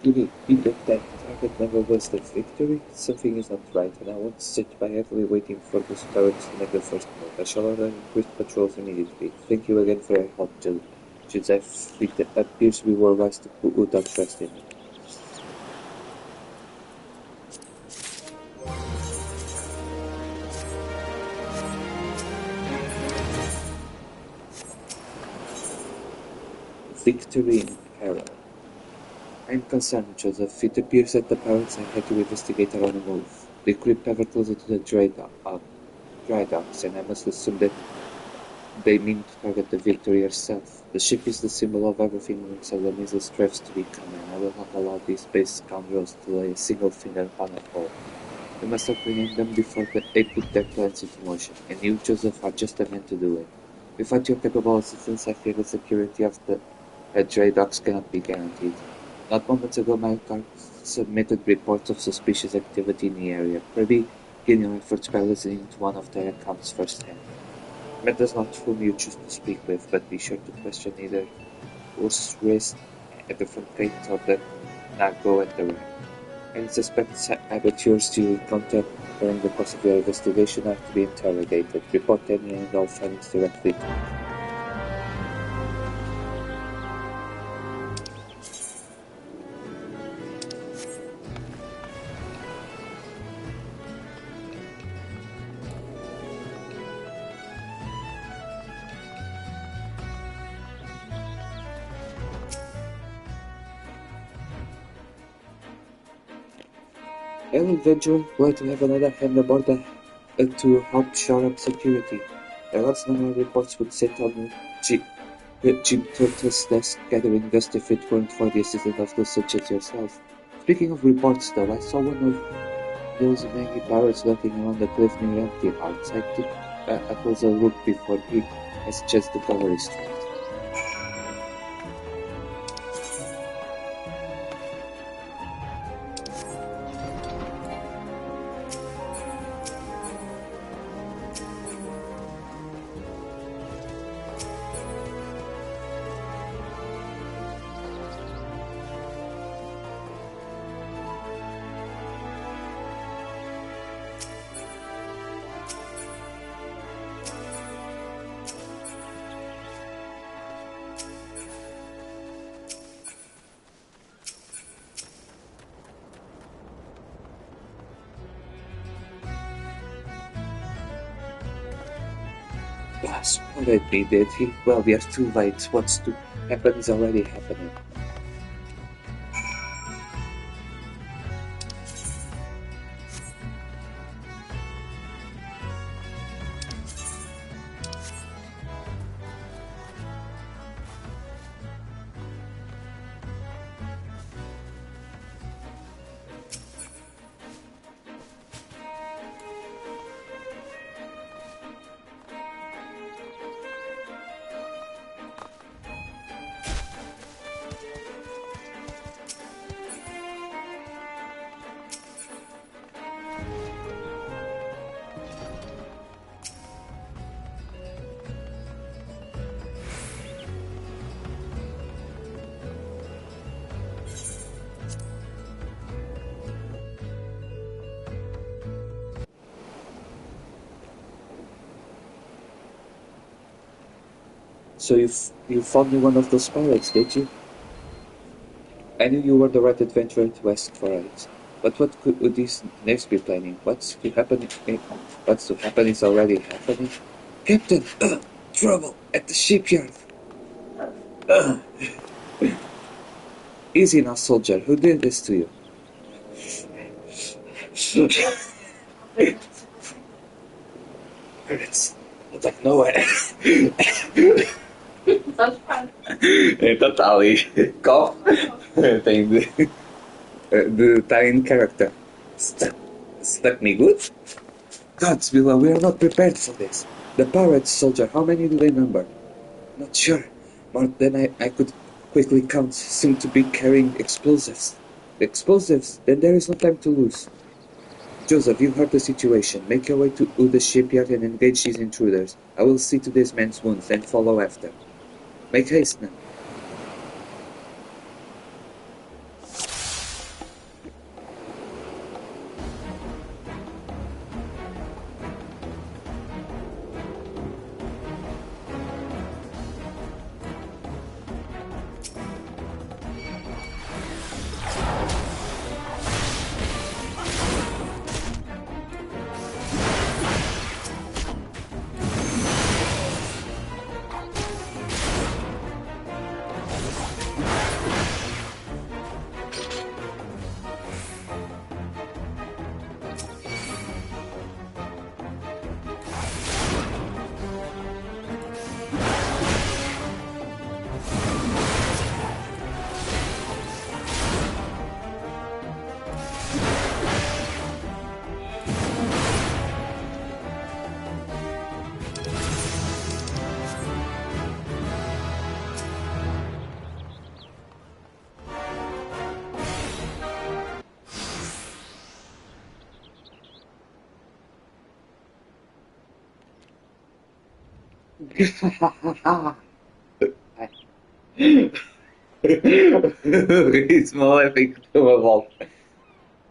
You get that target never was the victory? Something is not right, and I won't sit by idly waiting for those pirates to make the first move. I shall order increased patrols immediately. Thank you again for your help, Joseph. It appears we were wise to put our trust in you. Victory in peril. I'm concerned, Joseph. It appears that the pirates have had to investigate our on the move. They creep ever closer to the dry docks, and I must assume that they mean to target the Victory herself. The ship is the symbol of everything Salonisa strives to become, and I will not allow these base scoundrels to lay a single finger upon her hull. We must apprehend them before they put their plans into motion, and you, Joseph, are just the man to do it. Without your capable assistance, I fear the security of the dry docks cannot be guaranteed. Not moments ago, my guard submitted reports of suspicious activity in the area. Pray begin your efforts by listening to one of their accounts firsthand. Matters not whom you choose to speak with, but be sure to question either Ur's race at the front gate or the Nago at the rear. Any suspects abattoirs you encounter during the course of your investigation are to be interrogated. Report any and all findings directly to me. Hello, adventurer. Glad to have another hand aboard to help shore up security. The last number of reports would sit on Jim Turtle's desk gathering dust if it weren't for the assistance of those such as yourself. Speaking of reports, though, I saw one of those many pirates lurking around the cliff near Empty Hearts. I took a closer look before he has a chance to cover his tracks. Spotted me, did he? Well, we are too late. What's to happen is already happening. So you found me one of those pirates, did you? I knew you were the right adventurer to ask for it. But what could these knaves be planning? What's to happen? What's to happen is already happening. Captain, trouble at the shipyard. Easy now, soldier. Who did this to you? Pirates out of nowhere. Totally. Cough. Tem de estar in character. Stuck me good? Gods below, we are not prepared for this. The pirates, soldier, how many do they number? Not sure. More than I could quickly count, seem to be carrying explosives. Explosives? Then there is no time to lose. Joseph, you heard the situation. Make your way to the shipyard and engage these intruders. I will see to this man's wounds and follow after. Make haste now. It's more epic than a wolf.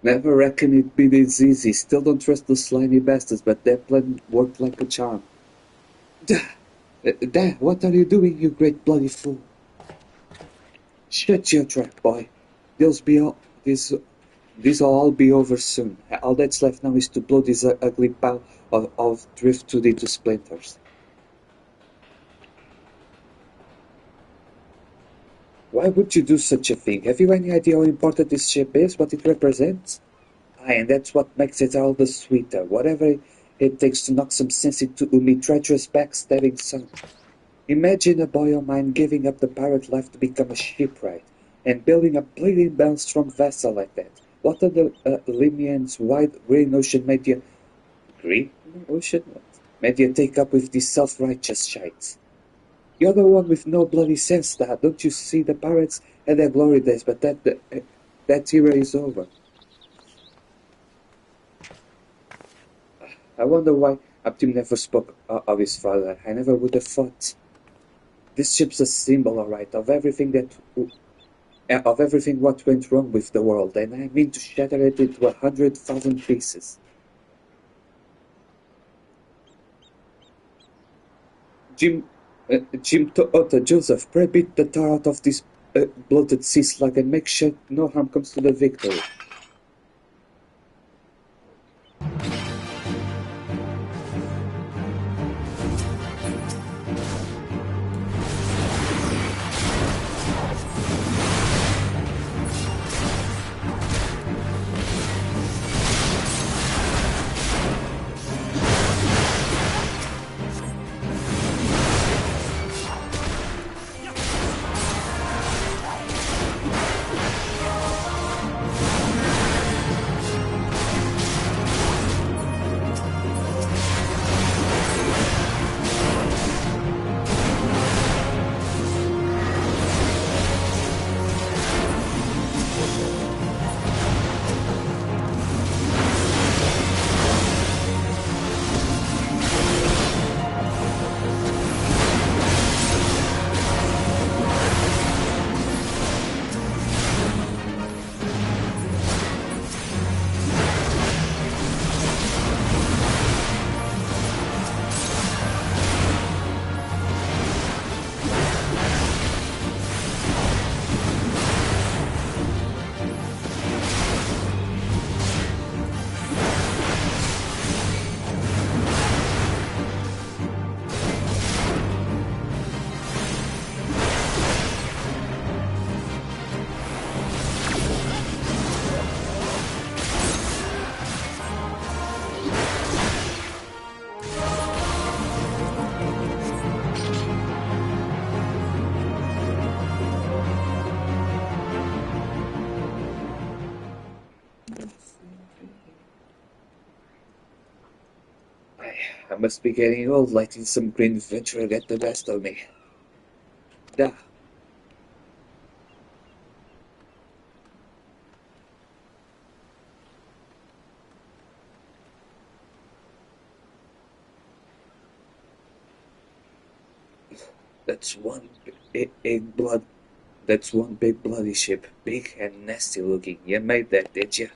Never reckon it'd be this easy. Still don't trust those slimy bastards, but their plan worked like a charm. There, what are you doing, you great bloody fool? Shut your trap, boy. These be all, this'll all be over soon. All that's left now is to blow this ugly pile of driftwood into splinters. Why would you do such a thing? Have you any idea how important this ship is, what it represents? Aye, and that's what makes it all the sweeter. Whatever it takes to knock some sense into Umi treacherous backstabbing son. Imagine a boy of mine giving up the pirate life to become a shipwright, and building a bleeding strong vessel like that. What are the Limian's wide green ocean made you... Green ocean? Made you take up with these self-righteous shites? You're the one with no bloody sense, Dad. Don't you see the pirates had their glory days, but that era is over. I wonder why Abdim never spoke of his father. I never would have thought. This ship's a symbol, all right, of everything what went wrong with the world, and I mean to shatter it into 100,000 pieces. Jim Otto, Joseph, pray beat the tar out of this bloated sea slug and make sure no harm comes to the victory. I must be getting old, letting some green venture get the best of me. Da. That's one big blood. That's one big bloody ship, big and nasty looking. You made that, did you?